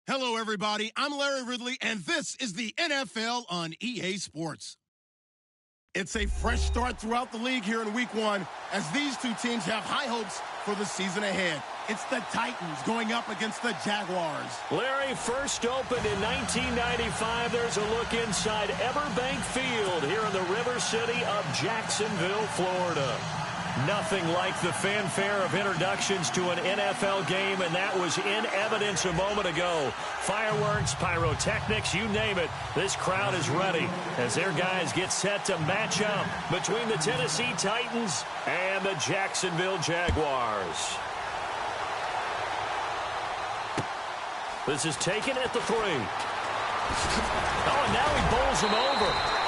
Hello, everybody. I'm Larry Ridley, and this is the NFL on EA Sports. It's a fresh start throughout the league here in Week 1 as these two teams have high hopes for the season ahead. It's the Titans going up against the Jaguars. Larry, first opened in 1995. There's a look inside Everbank Field here in the River City of Jacksonville, Florida. Nothing like the fanfare of introductions to an NFL game, and that was in evidence a moment ago. Fireworks, pyrotechnics, you name it. This crowd is ready as their guys get set to match up between the Tennessee Titans and the Jacksonville Jaguars. This is taken at the 3. Oh, and now he bowls him over.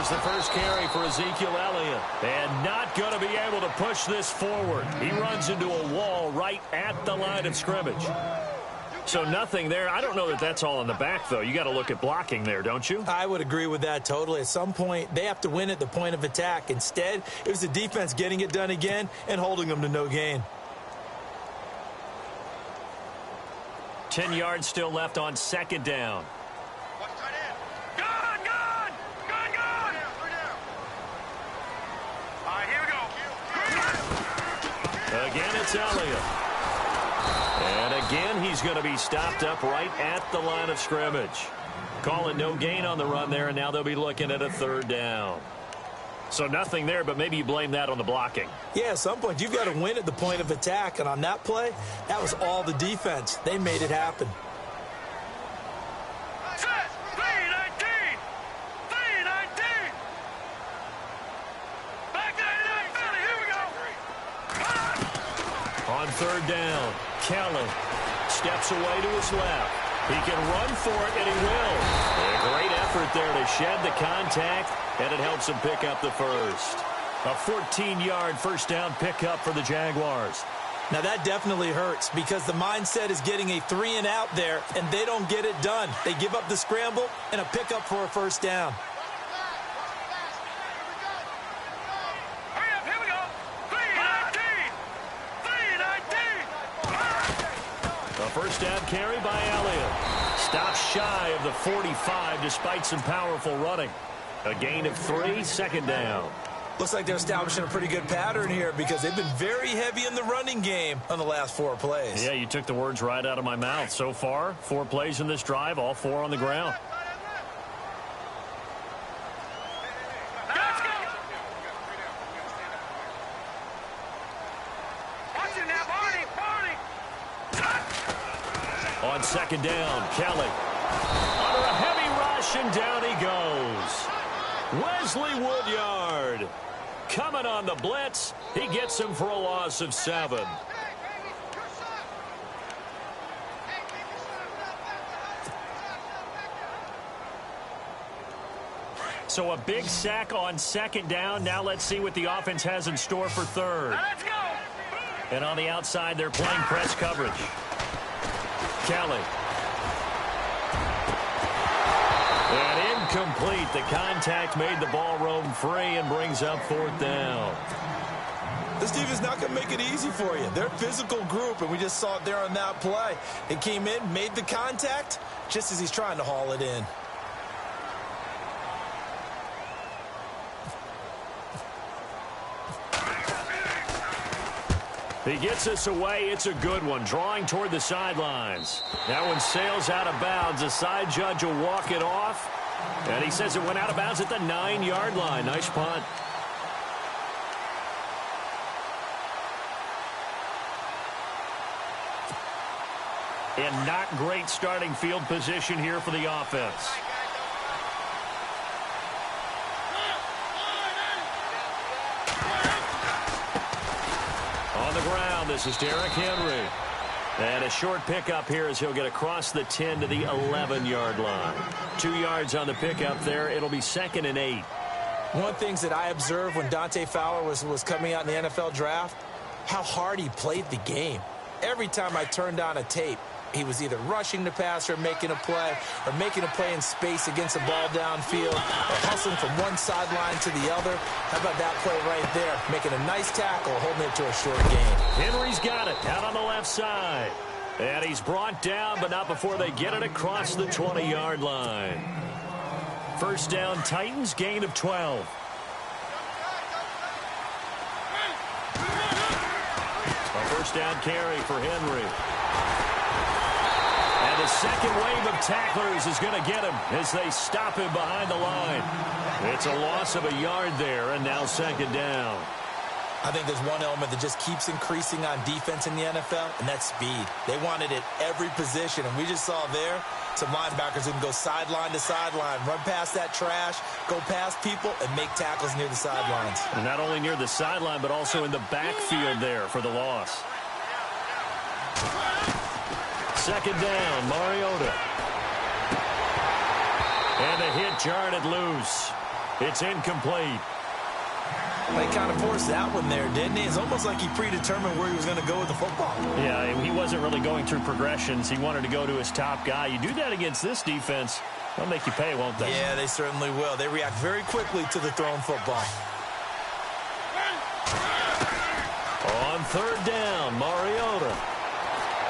The first carry for Ezekiel Elliott, and not going to be able to push this forward. He runs into a wall right at the line of scrimmage. So nothing there. I don't know that that's all in the back, though. You got to look at blocking there, don't you? I would agree with that totally. At some point, they have to win at the point of attack. Instead, it was the defense getting it done again and holding them to no gain. 10 yards still left on second down. Again, it's Elliott. And again, he's going to be stopped up right at the line of scrimmage. Calling no gain on the run there, and now they'll be looking at a third down. So nothing there, but maybe you blame that on the blocking. Yeah, at some point, you've got to win at the point of attack. And on that play, that was all the defense. They made it happen. On third down, Kelly steps away to his left. He can run for it, and he will. A great effort there to shed the contact, and it helps him pick up the first. A 14-yard first down pickup for the Jaguars. Now, that definitely hurts because the mindset is getting a 3-and-out there, and they don't get it done. They give up the scramble and a pickup for a first down. First down carry by Elliott. Stops shy of the 45 despite some powerful running. A gain of 3, second down. Looks like they're establishing a pretty good pattern here because they've been very heavy in the running game on the last 4 plays. Yeah, you took the words right out of my mouth. So far, 4 plays in this drive, all 4 on the ground. On second down, Kelly under a heavy rush, and down he goes. Wesley Woodyard coming on the blitz. He gets him for a loss of 7. So a big sack on second down. Now let's see what the offense has in store for third. Let's go. And on the outside, they're playing press coverage. Kelly. And incomplete. The contact made the ball roam free and brings up 4th down. This team is not going to make it easy for you. They're a physical group, and we just saw it there on that play. It came in, made the contact, just as he's trying to haul it in. He gets us away. It's a good one. Drawing toward the sidelines. That one sails out of bounds. The side judge will walk it off. And he says it went out of bounds at the 9-yard line. Nice punt. And not great starting field position here for the offense. This is Derrick Henry. And a short pickup here as he'll get across the 10 to the 11-yard line. 2 yards on the pickup there. It'll be 2nd and 8. One of the things that I observed when Dante Fowler was coming out in the NFL draft, how hard he played the game. Every time I turned on a tape, he was either rushing the passer, making a play, or making a play in space against a ball downfield, or hustling from one sideline to the other. How about that play right there? Making a nice tackle, holding it to a short gain. Henry's got it out on the left side. And he's brought down, but not before they get it across the 20-yard line. First down, Titans, gain of 12. A first down carry for Henry. And the second wave of tacklers is going to get him as they stop him behind the line. It's a loss of a yard there, and now 2nd down. I think there's one element that just keeps increasing on defense in the NFL, and that's speed. They want it at every position, and we just saw there some linebackers who can go sideline to sideline, run past that trash, go past people, and make tackles near the sidelines. And not only near the sideline, but also in the backfield there for the loss. 2nd down, Mariota. And the hit jarred it loose. It's incomplete. They kind of forced that one there, didn't he? It's almost like he predetermined where he was going to go with the football. Yeah, he wasn't really going through progressions. He wanted to go to his top guy. You do that against this defense, they'll make you pay, won't they? Yeah, they certainly will. They react very quickly to the thrown football. On 3rd down, Mariota.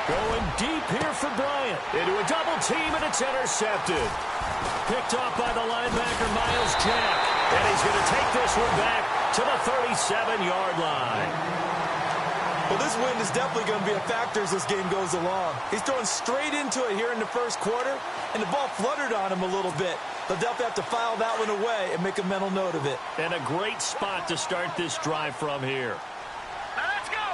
Going deep here for Bryant. Into a double team, and it's intercepted. Picked off by the linebacker, Miles Jack. And he's going to take this one back to the 37-yard line. Well, this wind is definitely going to be a factor as this game goes along. He's throwing straight into it here in the first quarter, and the ball fluttered on him a little bit. They'll definitely have to file that one away and make a mental note of it. And a great spot to start this drive from here. Let's go!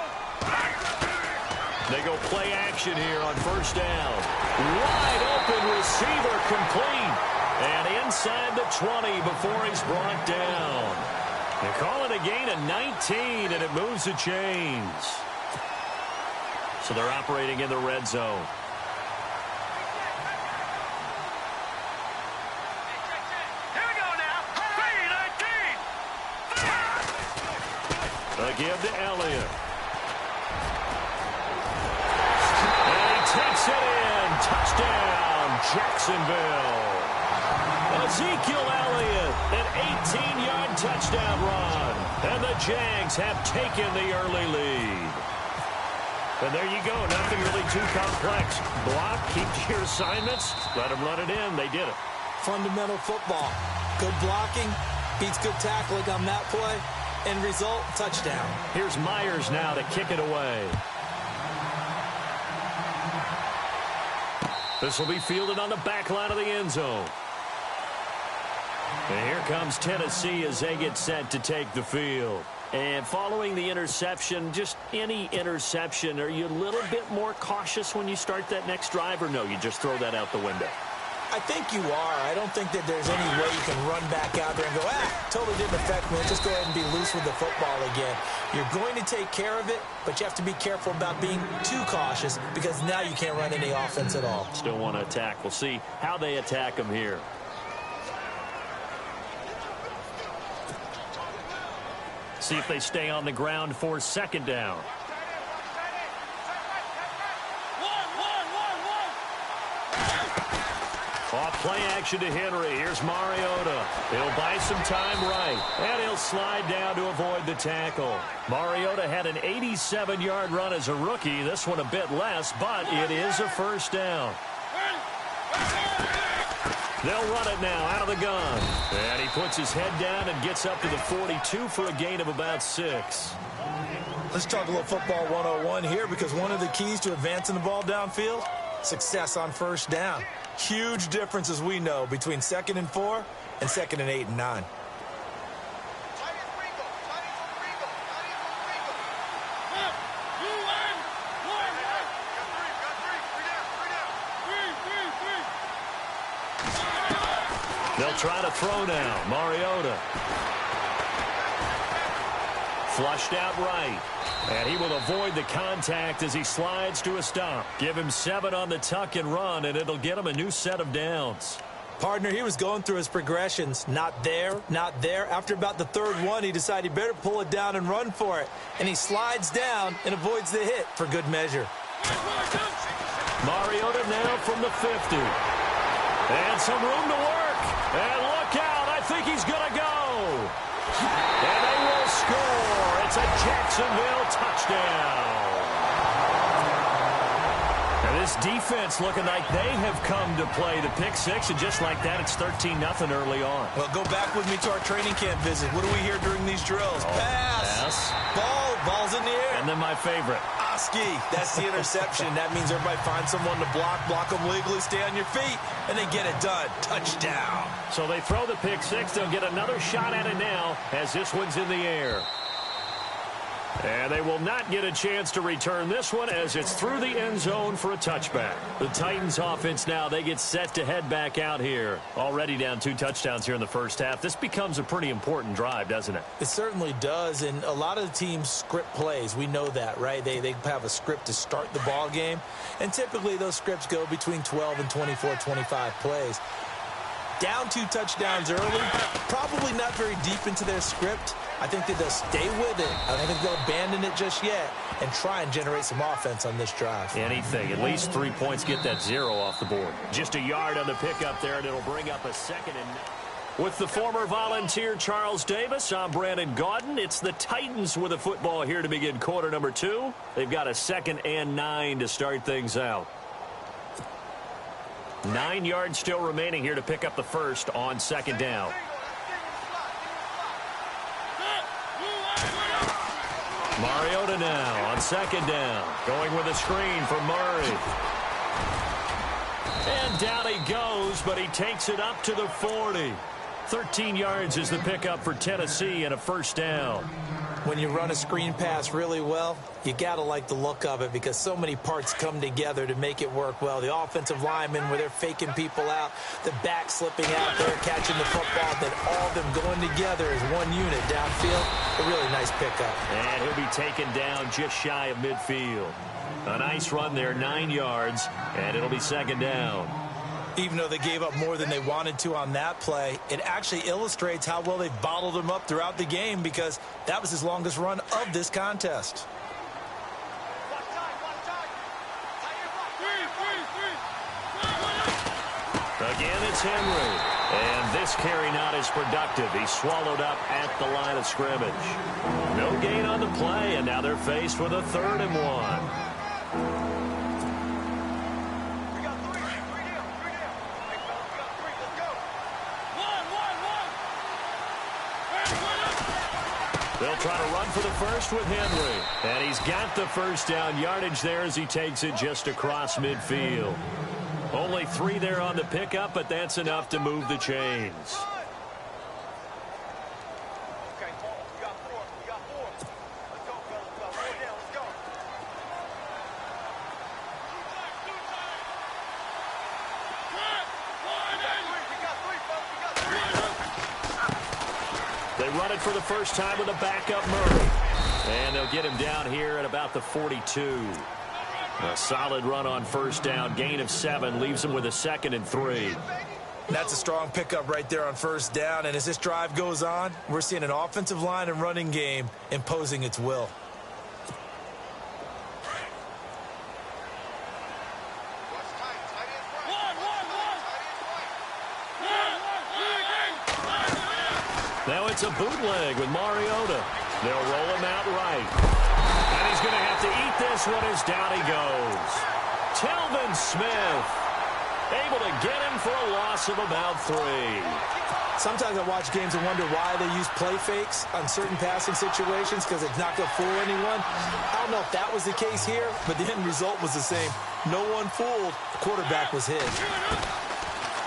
They go play action here on 1st down. Wide open receiver complete. And inside the 20 before he's brought down. They call it a gain of 19, and it moves the chains. So they're operating in the red zone. Here we go now. 3-19. A give to Elliott. And he takes it in. Touchdown, Jacksonville. Ezekiel Elliott, an 18-yard touchdown run. And the Jags have taken the early lead. And there you go. Nothing really too complex. Block, keep to your assignments, let them run it in. They did it. Fundamental football. Good blocking, beats good tackling on that play. End result, touchdown. Here's Myers now to kick it away. This will be fielded on the back line of the end zone. And here comes Tennessee as they get set to take the field. And following the interception, just any interception, are you a little bit more cautious when you start that next drive, or no, you just throw that out the window? I think you are. I don't think that there's any way you can run back out there and go, totally didn't affect me. Let's just go ahead and be loose with the football again. You're going to take care of it, but you have to be careful about being too cautious because now you can't run any offense at all. Still want to attack. We'll see how they attack them here. See if they stay on the ground for 2nd down. Off play action to Henry. Here's Mariota. He'll buy some time right. And he'll slide down to avoid the tackle. Mariota had an 87-yard run as a rookie. This one a bit less, but it is a first down. They'll run it now out of the gun. And he puts his head down and gets up to the 42 for a gain of about 6. Let's talk a little football 101 here because one of the keys to advancing the ball downfield, success on first down. Huge difference, as we know, between 2nd and 4 and 2nd and 8 and 9. They'll try to throw now. Mariota. Flushed out right. And he will avoid the contact as he slides to a stop. Give him 7 on the tuck and run, and it'll get him a new set of downs. Partner, he was going through his progressions. Not there, not there. After about the third one, he decided he better pull it down and run for it. And he slides down and avoids the hit for good measure. Mariota now from the 50. And some room to work. And look out. I think he's going to go. And they will score. It's a Jacksonville touchdown. And this defense looking like they have come to play the pick six, and just like that, it's 13-0 early on. Well, go back with me to our training camp visit. What do we hear during these drills? Pass. Ball's in the air. And then my favorite. Oski. That's the interception. That means everybody finds someone to block them legally, stay on your feet, and they get it done. Touchdown. So they throw the pick six. They'll get another shot at it now as this one's in the air. And they will not get a chance to return this one as it's through the end zone for a touchback. The Titans offense now, they get set to head back out here. Already down 2 touchdowns here in the first half. This becomes a pretty important drive, doesn't it? It certainly does, and a lot of the teams script plays. We know that, right? They have a script to start the ball game, and typically those scripts go between 12 and 24, 25 plays. Down 2 touchdowns early, probably not very deep into their script. I think that they'll stay with it. I don't think they'll abandon it just yet and try and generate some offense on this drive. Anything. At least 3 points, get that 0 off the board. Just a yard on the pickup there, and it'll bring up a second and... With the former Volunteer Charles Davis, I'm Brandon Gaudin. It's the Titans with a football here to begin quarter number 2. They've got a 2nd and 9 to start things out. 9 yards still remaining here to pick up the first on 2nd down. Mariota now on 2nd down. Going with a screen for Murray. And down he goes, but he takes it up to the 40. 13 yards is the pickup for Tennessee and a 1st down. When you run a screen pass really well, you got to like the look of it because so many parts come together to make it work well. The offensive linemen where they're faking people out, the back slipping out there, catching the football, then all of them going together as one unit downfield. A really nice pickup. And he'll be taken down just shy of midfield. A nice run there, 9 yards, and it'll be 2nd down. Even though they gave up more than they wanted to on that play, it actually illustrates how well they've bottled him up throughout the game because that was his longest run of this contest. Again, it's Henry. And this carry not as productive. He's swallowed up at the line of scrimmage. No gain on the play, and now they're faced with a 3rd and 1. They'll try to run for the first with Henry. And he's got the 1st down yardage there as he takes it just across midfield. Only 3 there on the pickup, but that's enough to move the chains. They run it for the first time with a backup Murray. And they'll get him down here at about the 42. A solid run on 1st down. Gain of 7 leaves him with a 2nd and 3. That's a strong pickup right there on 1st down. And as this drive goes on, we're seeing an offensive line and running game imposing its will. Now it's a bootleg with Mariota. They'll roll him out right. And he's going to have to eat this one as down he goes. Telvin Smith able to get him for a loss of about 3. Sometimes I watch games and wonder why they use play fakes on certain passing situations because it's not going to fool anyone. I don't know if that was the case here, but the end result was the same. No one fooled. The quarterback was hit.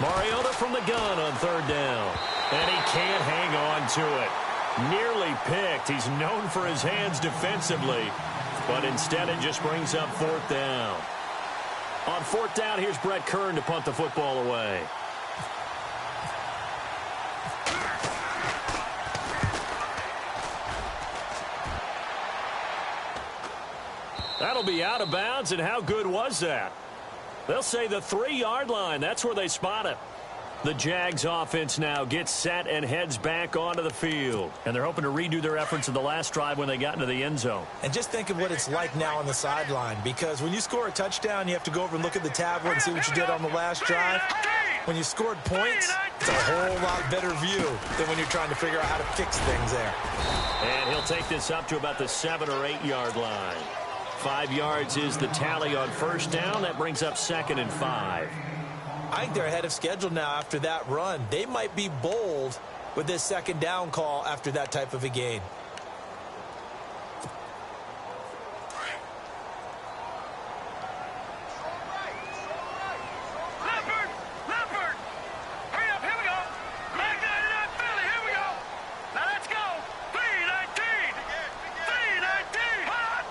Mariota from the gun on 3rd down. And he can't hang on to it. Nearly picked. He's known for his hands defensively. But instead it just brings up 4th down. On 4th down, here's Brett Kern to punt the football away. That'll be out of bounds, and how good was that? They'll say the 3-yard line. That's where they spot it. The Jags offense now gets set and heads back onto the field. And they're hoping to redo their efforts in the last drive when they got into the end zone. And just think of what it's like now on the sideline, because when you score a touchdown, you have to go over and look at the tablet and see what you did on the last drive. When you scored points, it's a whole lot better view than when you're trying to figure out how to fix things there. And he'll take this up to about the 7- or 8-yard line. 5 yards is the tally on first down. That brings up 2nd and 5. I think they're ahead of schedule now after that run. They might be bold with this 2nd down call after that type of a gain. Leopard! Hurry up, here we go! Mag 99 Philly, here we go! Now let's go! 3-19! 3-19! Hot!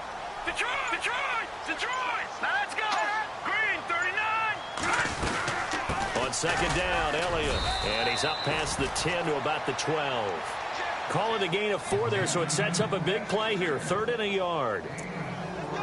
Detroit! Now let's go! Green, 39! On 2nd down, Elliott. And he's up past the 10 to about the 12. Calling the gain of 4 there, so it sets up a big play here. 3rd and a yard.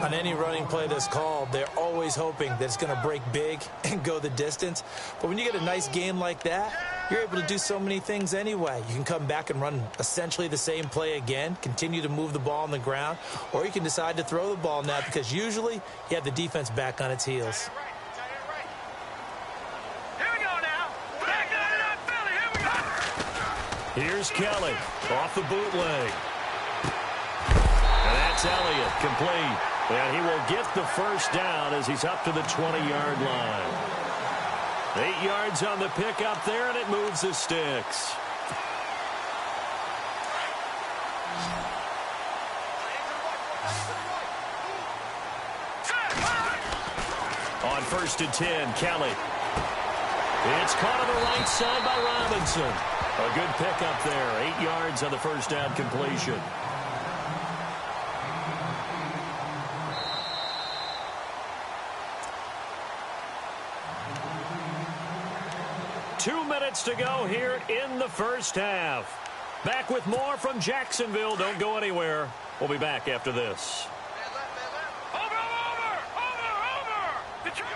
On any running play that's called, they're always hoping that it's going to break big and go the distance. But when you get a nice gain like that, you're able to do so many things anyway. You can come back and run essentially the same play again, continue to move the ball on the ground, or you can decide to throw the ball now because usually you have the defense back on its heels. Here we go now! Mag 99 Philly, here we go! Here's Kelly off the bootleg. And that's Elliott, complete. And he will get the first down as he's up to the 20-yard line. 8 yards on the pickup there, and it moves the sticks. On 1st and 10, Kelly. It's caught on the right side by Robinson. A good pickup there. 8 yards on the first down completion. Two minutes to go here in the first half. Back with more from Jacksonville. Don't go anywhere. We'll be back after this. Over! Detroit!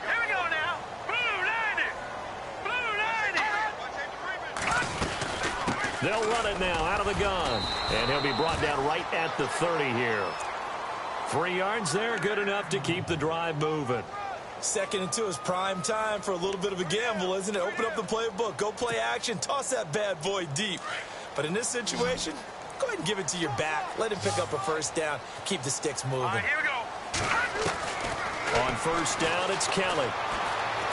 Here we go now! Blue 90! They'll run it now out of the gun. And he'll be brought down right at the 30 here. 3 yards there, good enough to keep the drive moving. 2nd and 2 is prime time for a little bit of a gamble, isn't it? Open up the playbook, go play action, toss that bad boy deep. But in this situation, go ahead and give it to your back. Let him pick up a first down, keep the sticks moving. All right, here we go. On first down, it's Kelly.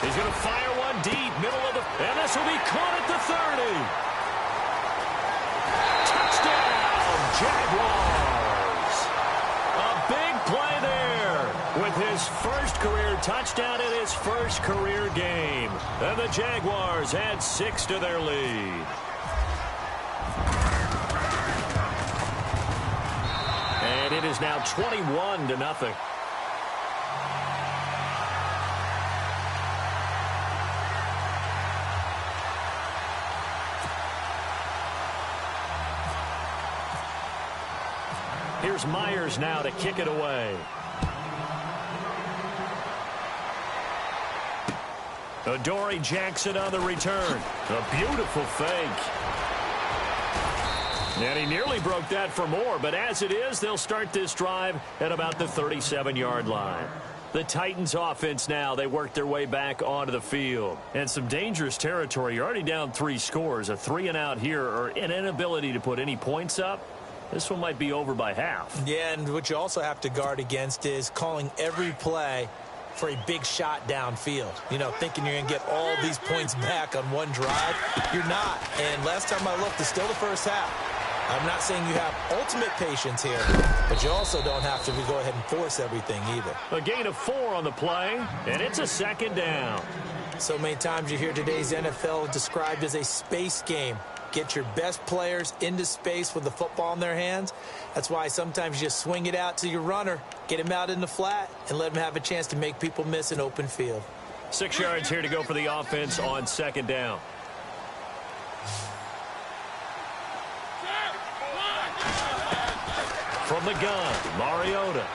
He's going to fire one deep, middle of the... And this will be caught at the 30. Touchdown, Jaguars. A big play there with his first career touchdown in his first career game. And the Jaguars add 6 to their lead. And it is now 21-0. Here's Myers now to kick it away. Adoree Jackson on the return. A beautiful fake. And he nearly broke that for more, but as it is, they'll start this drive at about the 37-yard line. The Titans offense now, they work their way back onto the field. And some dangerous territory. You're already down 3 scores. A 3-and-out here, or an inability to put any points up. This one might be over by half. Yeah, and what you also have to guard against is calling every play for a big shot downfield. You know, thinking you're going to get all these points back on one drive. You're not. And last time I looked, it's still the first half. I'm not saying you have ultimate patience here, but you also don't have to go ahead and force everything either. A gain of 4 on the play, and it's a 2nd down. So many times you hear today's NFL described as a space game. Get your best players into space with the football in their hands. That's why sometimes you just swing it out to your runner, get him out in the flat, and let him have a chance to make people miss an open field. 6 yards here to go for the offense on 2nd down. From the gun, Mariota.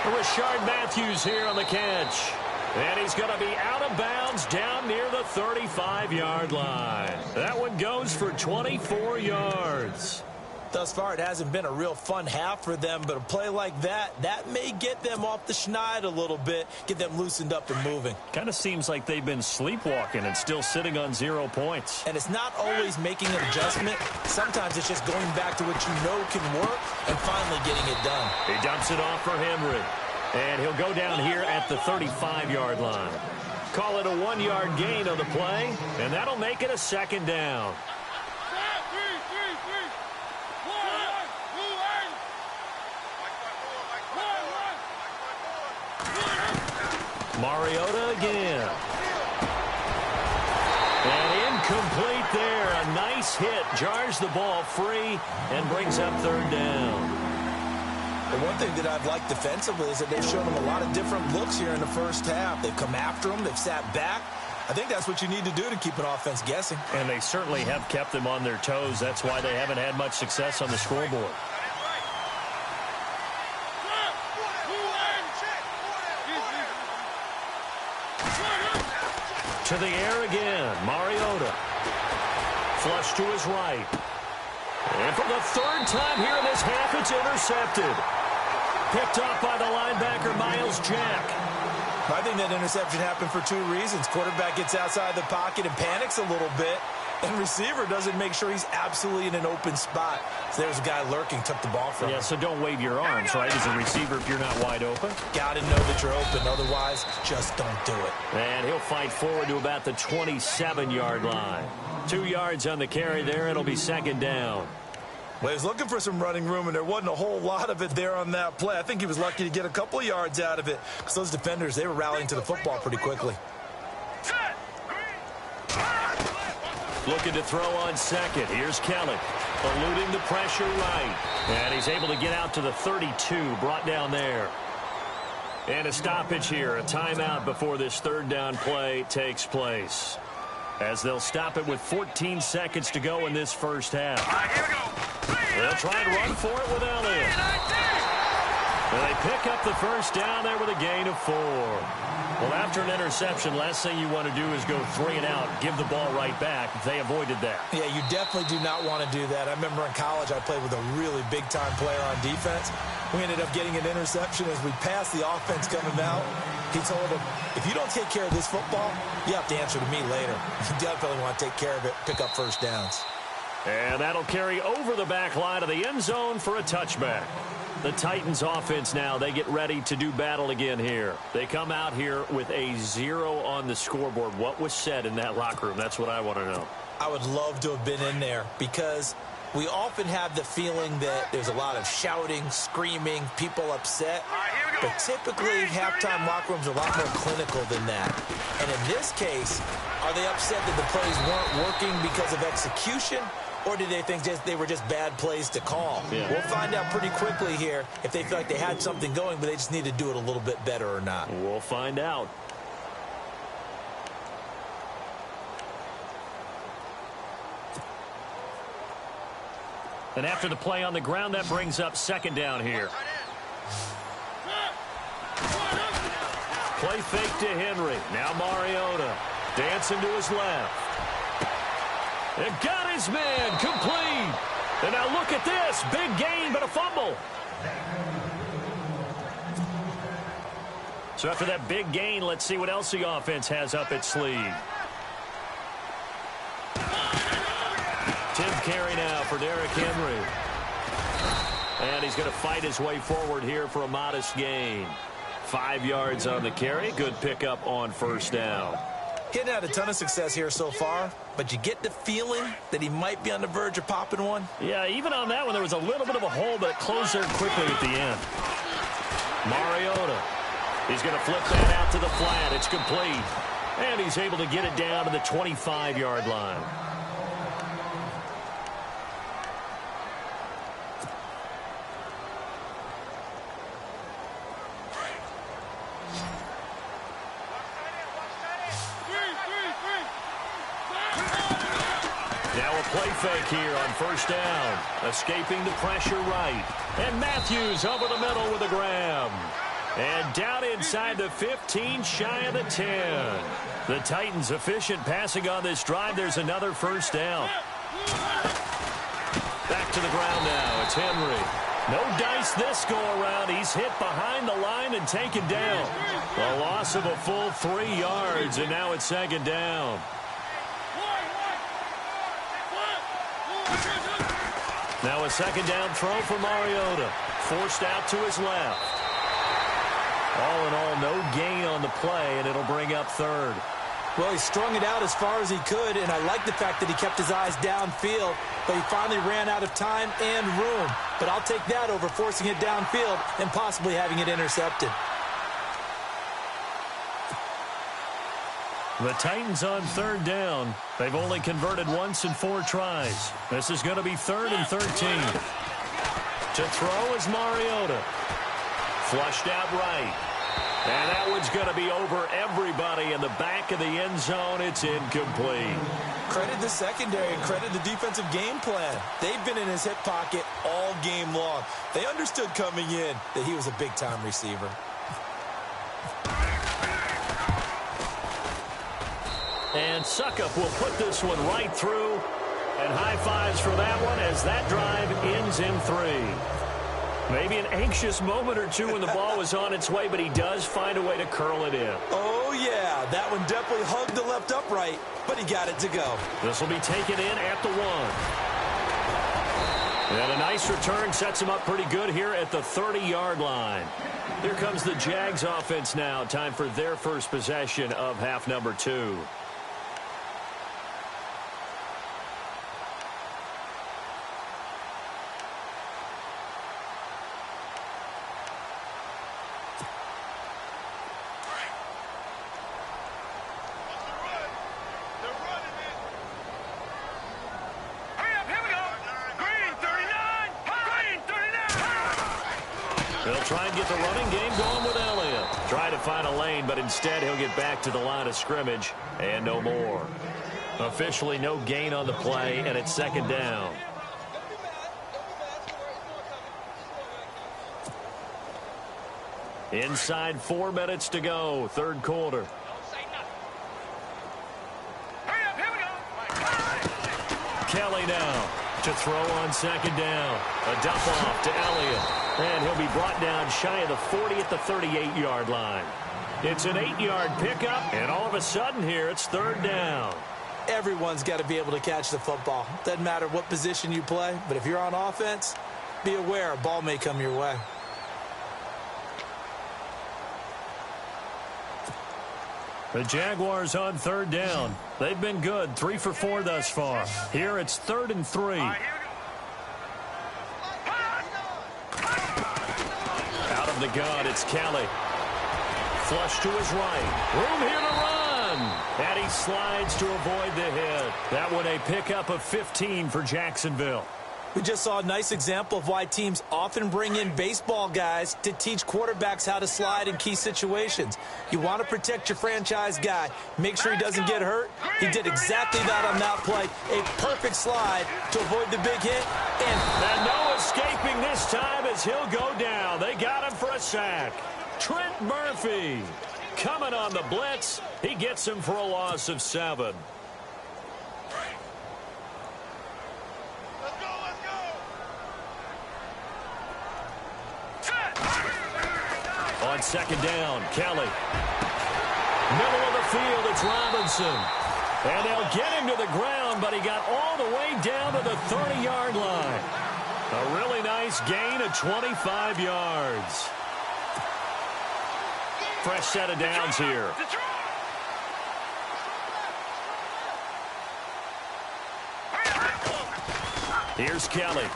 Rashard Matthews here on the catch. And he's going to be out of bounds down near the 35-yard line. That one goes for 24 yards. Thus far, it hasn't been a real fun half for them, but a play like that may get them off the schneid a little bit, get them loosened up and moving. Kind of seems like they've been sleepwalking and still sitting on 0 points. And it's not always making an adjustment. Sometimes it's just going back to what you know can work and finally getting it done. He dumps it off for Henry. And he'll go down here at the 35-yard line. Call it a 1-yard gain on the play, and that'll make it a second down. Mariota again. And incomplete there. A nice hit. Jars the ball free and brings up third down. The one thing that I've liked defensively is that they've shown them a lot of different looks here in the first half. They've come after them. They've sat back. I think that's what you need to do to keep an offense guessing. And they certainly have kept them on their toes. That's why they haven't had much success on the scoreboard. To the air again. Mariota. Flush to his right. And for the third time here in this half, it's intercepted. Picked off by the linebacker, Miles Jack. I think that interception happened for 2 reasons. Quarterback gets outside the pocket and panics a little bit. And receiver doesn't make sure he's absolutely in an open spot. So there's a guy lurking, took the ball from him. Yeah, so don't wave your arms, right, as a receiver if you're not wide open. Got to know that you're open. Otherwise, just don't do it. And he'll fight forward to about the 27-yard line. 2 yards on the carry there. It'll be second down. Well, he was looking for some running room, and there wasn't a whole lot of it there on that play. I think he was lucky to get a couple of yards out of it because those defenders, they were rallying to the football pretty quickly. Looking to throw on second. Here's Kelly. Eluding the pressure right. And he's able to get out to the 32, brought down there. And a stoppage here, a timeout before this third down play takes place. As they'll stop it with 14 seconds to go in this first half. Here we go. They'll try and run for it with Elliott. And they pick up the first down there with a gain of 4. Well, after an interception, last thing you want to do is go 3 and out, give the ball right back. They avoided that. Yeah, you definitely do not want to do that. I remember in college I played with a really big-time player on defense. We ended up getting an interception as we passed the offense coming out. He told him, if you don't take care of this football, you have to answer to me later. You definitely want to take care of it, pick up first downs. And that'll carry over the back line of the end zone for a touchback. The Titans offense now, they get ready to do battle again here. They come out here with a 0 on the scoreboard. What was said in that locker room? That's what I want to know. I would love to have been in there because we often have the feeling that there's a lot of shouting, screaming, people upset. But typically, halftime locker rooms are a lot more clinical than that. And in this case, are they upset that the plays weren't working because of execution? Or did they think they were just bad plays to call? Yeah. We'll find out pretty quickly here if they feel like they had something going, but they just need to do it a little bit better or not. We'll find out. And after the play on the ground, that brings up second down here. Play fake to Henry. Now Mariota. Dancing to his left. And got his man complete. And now look at this. Big gain, but a fumble. So after that big gain, let's see what else the offense has up its sleeve. Tim carry now for Derrick Henry. And he's going to fight his way forward here for a modest gain. 5 yards on the carry. Good pickup on first down. He hadn't had a ton of success here so far, but you get the feeling that he might be on the verge of popping one. Yeah, even on that one, there was a little bit of a hole, but it closed there quickly at the end. Mariota. He's going to flip that out to the flat. It's complete. And he's able to get it down to the 25-yard line. Now a play fake here on first down. Escaping the pressure right. And Matthews over the middle with a grab. And down inside the 15, shy of the 10. The Titans efficient passing on this drive. There's another first down. Back to the ground now. It's Henry. No dice this go-around. He's hit behind the line and taken down. A loss of a full 3 yards, and now it's second down. Now a second down throw for Mariota. Forced out to his left. All in all, no gain on the play, and it'll bring up third. Well, he strung it out as far as he could, and I like the fact that he kept his eyes downfield, but he finally ran out of time and room. But I'll take that over forcing it downfield and possibly having it intercepted. The Titans on third down. They've only converted once in 4 tries. This is going to be 3rd and 13. To throw is Mariota. Flushed out right. And that one's going to be over everybody in the back of the end zone. It's incomplete. Credit the secondary and credit the defensive game plan. They've been in his hip pocket all game long. They understood coming in that he was a big-time receiver. And Suckup will put this one right through. And high fives for that one as that drive ends in 3. Maybe an anxious moment or two when the ball was on its way, but he does find a way to curl it in. Oh, yeah. That one definitely hugged the left upright, but he got it to go. This will be taken in at the 1. And a nice return sets him up pretty good here at the 30-yard line. Here comes the Jags offense now. Time for their first possession of half number 2. They'll try and get the running game going with Elliott. Try to find a lane, but instead he'll get back to the line of scrimmage and no more. Officially no gain on the play, and it's second down. Inside 4 minutes to go, third quarter. Kelly now to throw on second down. A dump off to Elliott. And he'll be brought down shy of the 40 at the 38-yard line. It's an 8-yard pickup, and all of a sudden here it's third down. Everyone's got to be able to catch the football. Doesn't matter what position you play, but if you're on offense, be aware a ball may come your way. The Jaguars on third down. They've been good, 3 for 4 thus far. Here it's 3rd and 3. Out of the gun, it's Kelly. Flush to his right. Room here to run. And he slides to avoid the hit. That one a pickup of 15 for Jacksonville. We just saw a nice example of why teams often bring in baseball guys to teach quarterbacks how to slide in key situations. You want to protect your franchise guy. Make sure he doesn't get hurt. He did exactly that on that play. A perfect slide to avoid the big hit. And no escaping this time as he'll go down. They got him for a sack. Trent Murphy coming on the blitz. He gets him for a loss of 7. On second down, Kelly. Middle of the field, it's Robinson. And they'll get him to the ground, but he got all the way down to the 30-yard line. A really nice gain of 25 yards. Fresh set of downs here. Here's Kelly.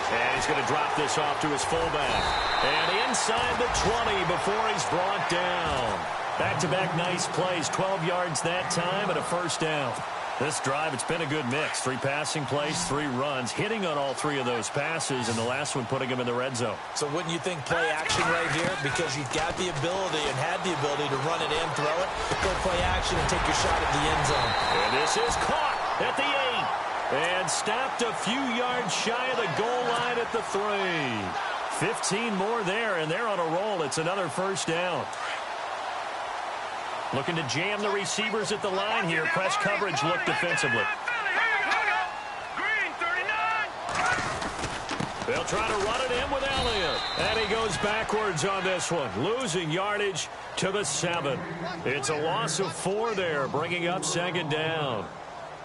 And he's going to drop this off to his fullback. And inside the 20 before he's brought down. Back-to-back nice plays, 12 yards that time and a first down. This drive, it's been a good mix. 3 passing plays, 3 runs, hitting on all 3 of those passes, and the last one putting him in the red zone. So wouldn't you think play action right here? Because you've got the ability and had the ability to run it and throw it. Go play action and take your shot at the end zone. And this is caught at the 8. And stopped a few yards shy of the goal line at the 3. 15 more there, and they're on a roll. It's another first down. Looking to jam the receivers at the line here. Press coverage look defensively. They'll try to run it in with Elliott. And he goes backwards on this one, losing yardage to the 7. It's a loss of 4 there, bringing up second down.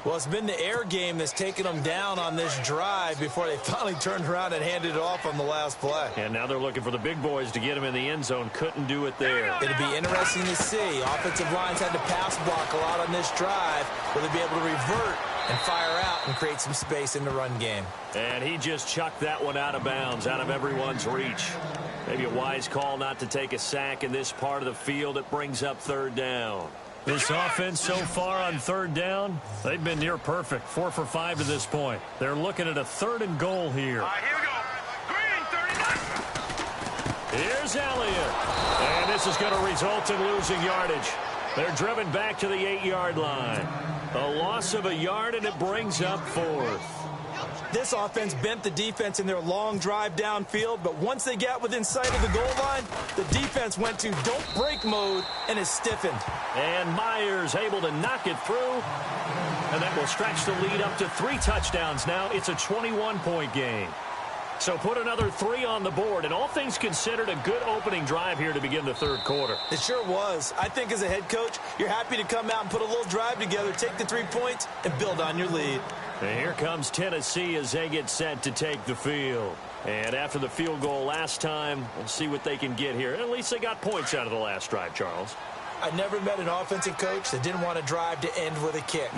Well, it's been the air game that's taken them down on this drive before they finally turned around and handed it off on the last play. And now they're looking for the big boys to get him in the end zone. Couldn't do it there. It'll be interesting to see. Offensive lines had to pass block a lot on this drive. Will they be able to revert and fire out and create some space in the run game? And he just chucked that one out of bounds, out of everyone's reach. Maybe a wise call not to take a sack in this part of the field. It brings up third down. This offense so far on third down, they've been near perfect. 4 for 5 to this point. They're looking at a 3rd and goal here. All right, here we go. Green, 39. Here's Elliott. And this is going to result in losing yardage. They're driven back to the 8-yard line. A loss of a yard, and it brings up 4th. This offense bent the defense in their long drive downfield, but once they got within sight of the goal line, the defense went to don't break mode and is stiffened. And Myers able to knock it through, and that will stretch the lead up to 3 touchdowns now. It's a 21-point game. So put another 3 on the board, and all things considered, a good opening drive here to begin the third quarter. It sure was. I think as a head coach, you're happy to come out and put a little drive together, take the 3 points, and build on your lead. And here comes Tennessee as they get set to take the field. And after the field goal last time, we'll see what they can get here. At least they got points out of the last drive, Charles. I never met an offensive coach that didn't want to drive to end with a kick.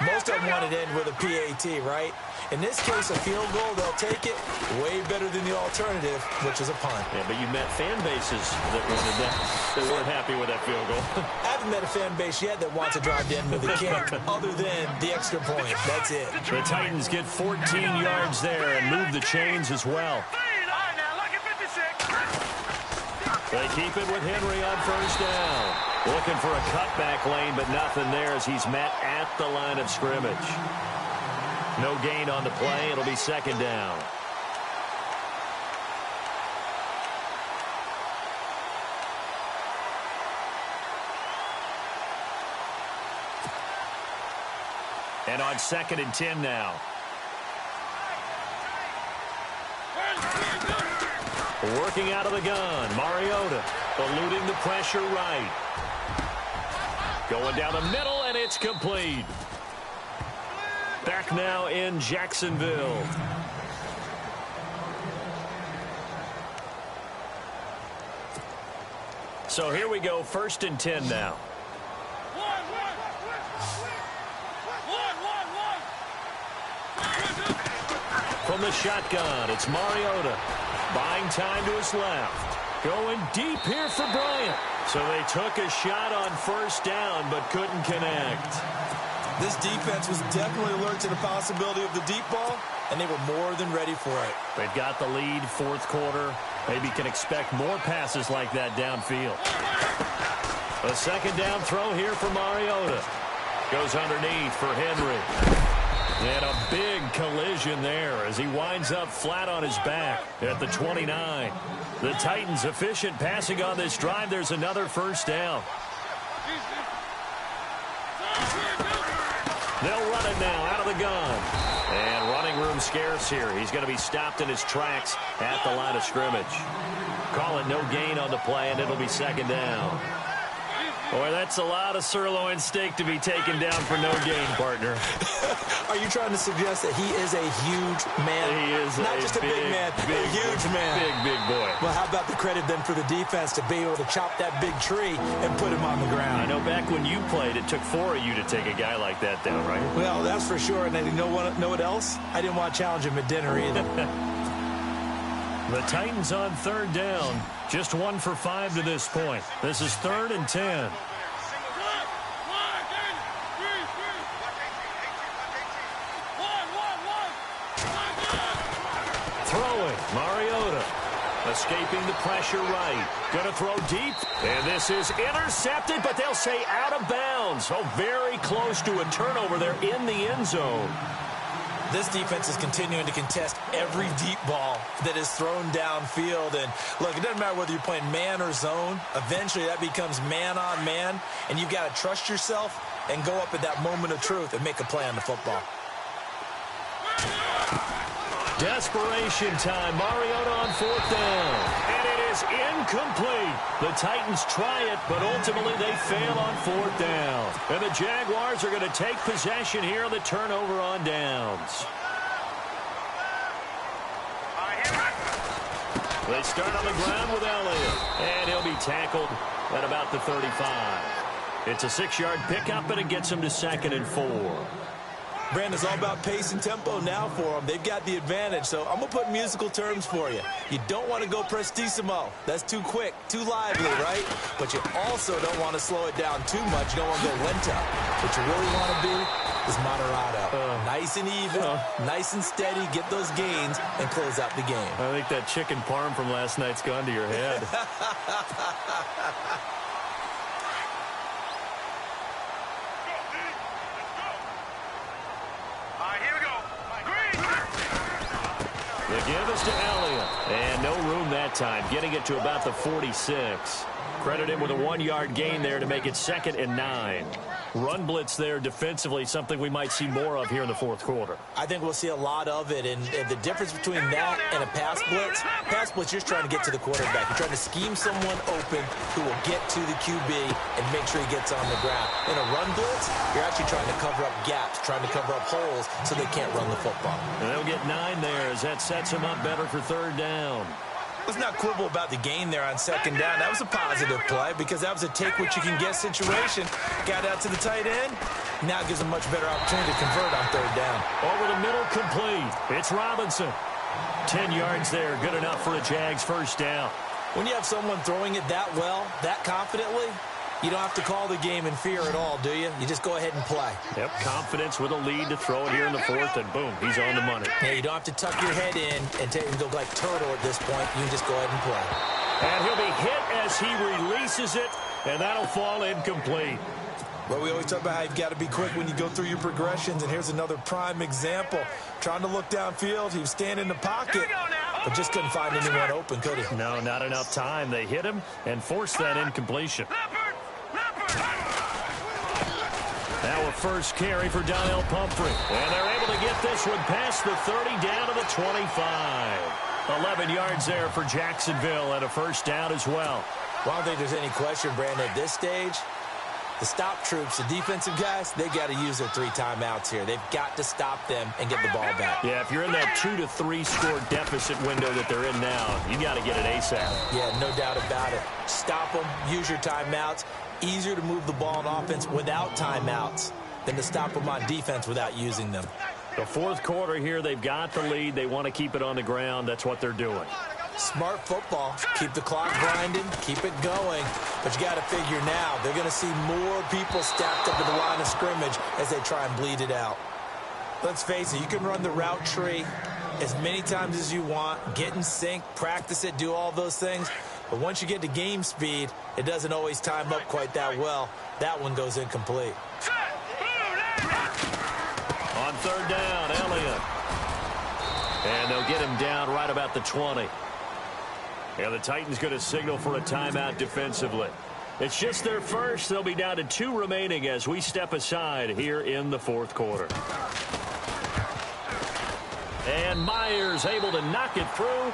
Most of them wanted to end with a PAT, right? In this case, a field goal, they'll take it way better than the alternative, which is a punt. Yeah, but you met fan bases that wanted that. They weren't happy with that field goal. I haven't met a fan base yet that wants to drive to end with a kick, other than the extra point. That's it. The Titans get 14 yards there and move the chains as well. They keep it with Henry on first down. Looking for a cutback lane, but nothing there as he's met at the line of scrimmage. No gain on the play. It'll be second down. And on 2nd and 10 now. Working out of the gun, Mariota eluding the pressure right. Going down the middle, and it's complete. Back now in Jacksonville. So here we go, 1st and 10 now. From the shotgun, it's Mariota. Buying time to his left. Going deep here for Bryant. So they took a shot on first down, but couldn't connect. This defense was definitely alert to the possibility of the deep ball, and they were more than ready for it. They've got the lead, 4th quarter. Maybe can expect more passes like that downfield. A second down throw here for Mariota. Goes underneath for Henry. And a big collision there as he winds up flat on his back at the 29. The Titans efficient passing on this drive. There's another first down. They'll run it now out of the gun. And running room scarce here. He's going to be stopped in his tracks at the line of scrimmage. Call it no gain on the play, and it'll be second down. Boy, that's a lot of sirloin steak to be taken down for no gain, partner. Are you trying to suggest that he is a huge man? He is not just a big man, a huge man. Big boy. Well, how about the credit then for the defense to be able to chop that big tree and put him on the ground? I know back when you played, it took 4 of you to take a guy like that down, right? Well, that's for sure. And you know what else? I didn't want to challenge him at dinner either. The Titans on 3rd down. Just 1 for 5 to this point. This is 3rd and 10. Throwing, Mariota. Escaping the pressure right. Going to throw deep. And this is intercepted, but they'll say out of bounds. Oh, very close to a turnover there in the end zone. this defense is continuing to contest every deep ball that is thrown downfield. And look, it doesn't matter whether you're playing man or zone. Eventually that becomes man on man, and you've got to trust yourself and go up at that moment of truth and make a play on the football. Desperation time. Mariota on 4th down. And it is incomplete. The Titans try it, but ultimately they fail on 4th down. And the Jaguars are going to take possession here on the turnover on downs. They start on the ground with Elliott. And he'll be tackled at about the 35. It's a 6-yard pickup, and it gets him to 2nd and 4. Brandon, it's all about pace and tempo now for them. They've got the advantage, so I'm going to put musical terms for you. You don't want to go prestissimo. That's too quick, too lively, right? But you also don't want to slow it down too much. You don't want to go lento. What you really want to be is moderato. Nice and even, nice and steady, get those gains, and close out the game. I think that chicken parm from last night's gone to your head. The give is to Elliott. And no room that time, getting it to about the 46. Credit him with a 1-yard gain there to make it 2nd and 9. Run blitz there defensively, something we might see more of here in the 4th quarter. I think we'll see a lot of it, and the difference between that and a pass blitz, you're just trying to get to the quarterback. You're trying to scheme someone open who will get to the QB and make sure he gets on the ground. In a run blitz, you're actually trying to cover up gaps, trying to cover up holes so they can't run the football. And they'll get 9 there as that sets him up better for 3rd down. Let's not quibble about the gain there on 2nd down. That was a positive play because that was a take-what-you-can-get situation. Got out to the tight end. Now gives a much better opportunity to convert on 3rd down. Over the middle, complete. It's Robinson. 10 yards there, good enough for a Jags 1st down. When you have someone throwing it that well, that confidently, you don't have to call the game in fear at all, do you? You just go ahead and play. Yep, confidence with a lead to throw it here in the 4th, and boom, he's on the money. Yeah, you don't have to tuck your head in and go like turtle at this point. You can just go ahead and play. And he'll be hit as he releases it, and that'll fall incomplete. Well, we always talk about how you've got to be quick when you go through your progressions, and here's another prime example. Trying to look downfield, he was standing in the pocket, but just couldn't find anyone open, could he? No, not enough time. They hit him and forced that incompletion. Now a first carry for Donnell Pumphrey. And they're able to get this one past the 30 down to the 25. 11 yards there for Jacksonville and a 1st down as well. Well, I don't think there's any question, Brandon, at this stage. The stop troops, the defensive guys, they got to use their 3 timeouts here. They've got to stop them and get the ball back. Yeah, if you're in that 2 to 3 score deficit window that they're in now, you got to get it ASAP. Yeah, no doubt about it. Stop them, use your timeouts. Easier to move the ball on offense without timeouts than to stop them on defense without using them. The 4th quarter here, they've got the lead. They want to keep it on the ground. That's what they're doing. Smart football. Keep the clock grinding. Keep it going. But you got to figure now, they're going to see more people stacked up at the line of scrimmage as they try and bleed it out. Let's face it, you can run the route tree as many times as you want, get in sync, practice it, do all those things. But once you get to game speed, it doesn't always time up quite that well. That one goes incomplete. On 3rd down, Elliott. And they'll get him down right about the 20. And the Titans going to signal for a timeout defensively. It's just their first. They'll be down to 2 remaining as we step aside here in the 4th quarter. And Myers able to knock it through.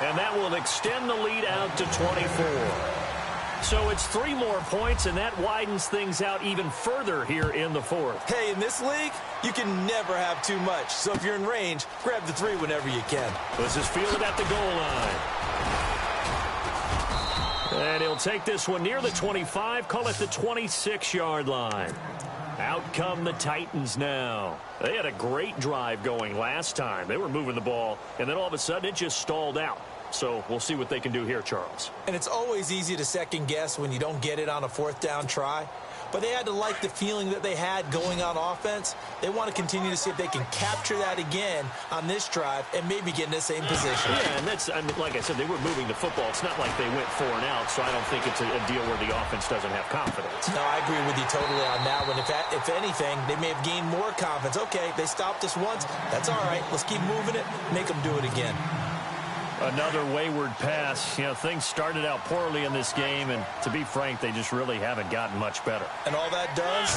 And that will extend the lead out to 24. So it's 3 more points, and that widens things out even further here in the 4th. Hey, in this league, you can never have too much. So if you're in range, grab the 3 whenever you can. This is fielded at the goal line. And he'll take this one near the 25, call it the 26-yard line. Out come the Titans now. They had a great drive going last time. They were moving the ball, and then all of a sudden it just stalled out. So we'll see what they can do here, Charles. And it's always easy to second guess when you don't get it on a 4th down try. but they had to like the feeling that they had going on offense. They want to continue to see if they can capture that again on this drive and maybe get in the same position. Yeah, and that's, I mean, like I said, they were moving the football. It's not like they went 4 and out, so I don't think it's a deal where the offense doesn't have confidence. No, I agree with you totally on that one. If anything, they may have gained more confidence. Okay, they stopped us once. That's all right. Let's keep moving it. Make them do it again. Another wayward pass. You know, things started out poorly in this game, and to be frank, they just really haven't gotten much better. And all that does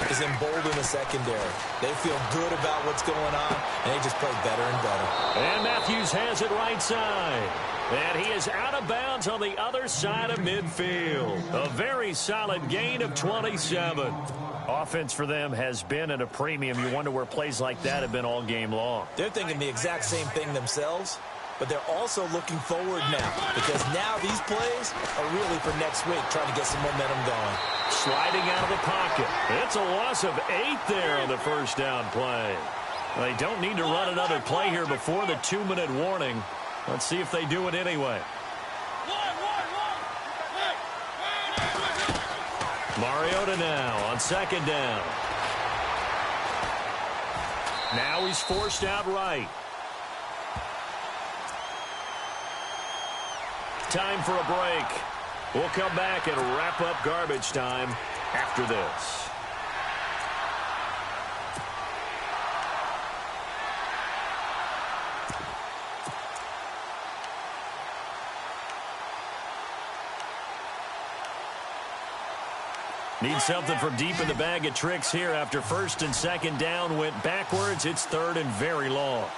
is embolden the secondary. They feel good about what's going on, and they just play better and better. And Matthews has it right side. And he is out of bounds on the other side of midfield. A very solid gain of 27. Offense for them has been at a premium. You wonder where plays like that have been all game long. They're thinking the exact same thing themselves, but they're also looking forward now, because now these plays are really for next week, trying to get some momentum going. Sliding out of the pocket. It's a loss of 8 there on the first down play. They don't need to run another play here before the 2-minute warning. Let's see if they do it anyway. Mariota now on second down. Now he's forced out right. Time for a break. We'll come back and wrap up garbage time after this. Need something from deep in the bag of tricks here after first and second down went backwards. It's third and very long.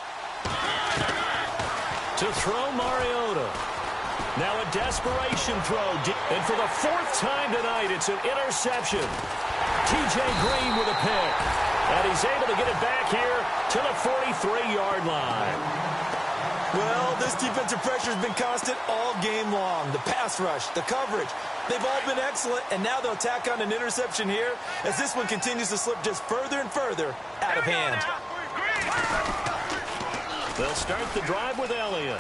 To throw Mariota. Now a desperation throw. And for the 4th time tonight, it's an interception. T.J. Green with a pick. And he's able to get it back here to the 43-yard line. Well, this defensive pressure has been constant all game long. The pass rush, the coverage, they've all been excellent, and now they'll tack on an interception here as this one continues to slip just further and further out of hand. They'll start the drive with Elliott.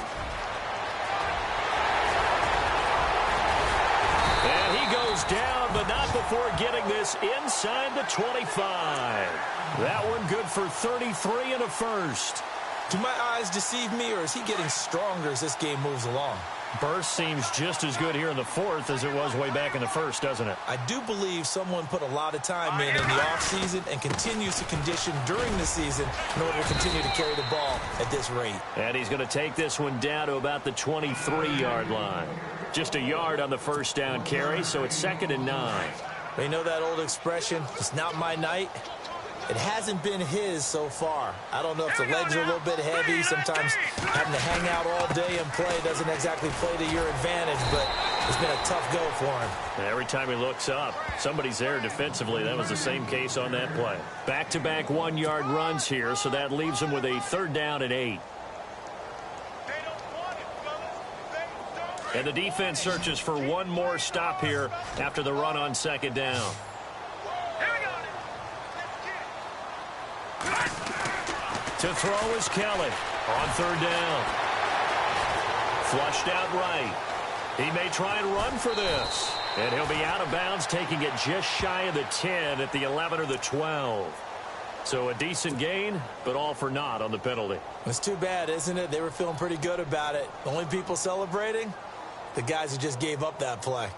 And he goes down, but not before getting this inside the 25. That one good for 33 and a first. Do my eyes deceive me, or is he getting stronger as this game moves along? Burst seems just as good here in the 4th as it was way back in the 1st, doesn't it? I do believe someone put a lot of time in the offseason and continues to condition during the season in order to continue to carry the ball at this rate. And he's going to take this one down to about the 23-yard line. Just a yard on the first down carry, so it's 2nd and 9. You know that old expression, it's not my night? It hasn't been his so far. I don't know if the legs are a little bit heavy. Sometimes having to hang out all day and play doesn't exactly play to your advantage, but it's been a tough go for him. And every time he looks up, somebody's there defensively. That was the same case on that play. Back-to-back 1-yard runs here, so that leaves him with a 3rd down and 8. And the defense searches for one more stop here after the run on second down. To throw is Kelly on 3rd down. Flushed out right. He may try and run for this. And he'll be out of bounds, taking it just shy of the 10 at the 11 or the 12. So a decent gain, but all for naught on the penalty. It's too bad, isn't it? They were feeling pretty good about it. The only people celebrating? The guys who just gave up that play.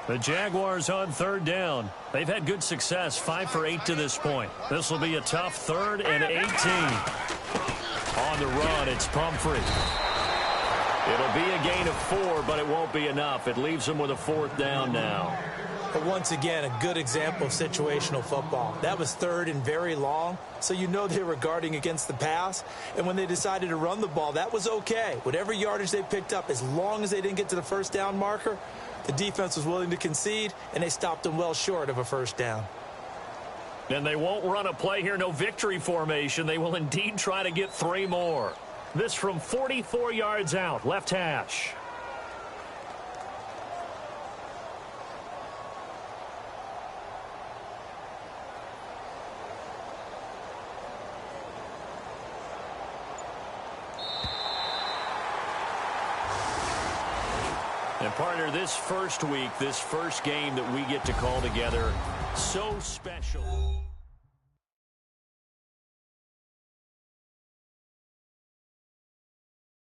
The Jaguars on 3rd down. They've had good success, 5 for 8 to this point. This will be a tough 3rd and 18. On the run, it's Pumphrey. It'll be a gain of 4, but it won't be enough. It leaves them with a 4th down now. But once again, a good example of situational football. That was 3rd and very long, so you know they were guarding against the pass. And when they decided to run the ball, that was okay. Whatever yardage they picked up, as long as they didn't get to the 1st down marker, the defense was willing to concede, and they stopped them well short of a 1st down. And they won't run a play here, no victory formation. They will indeed try to get 3 more. This from 44 yards out, left hash. And partner, this first week, this first game that we get to call together, so special.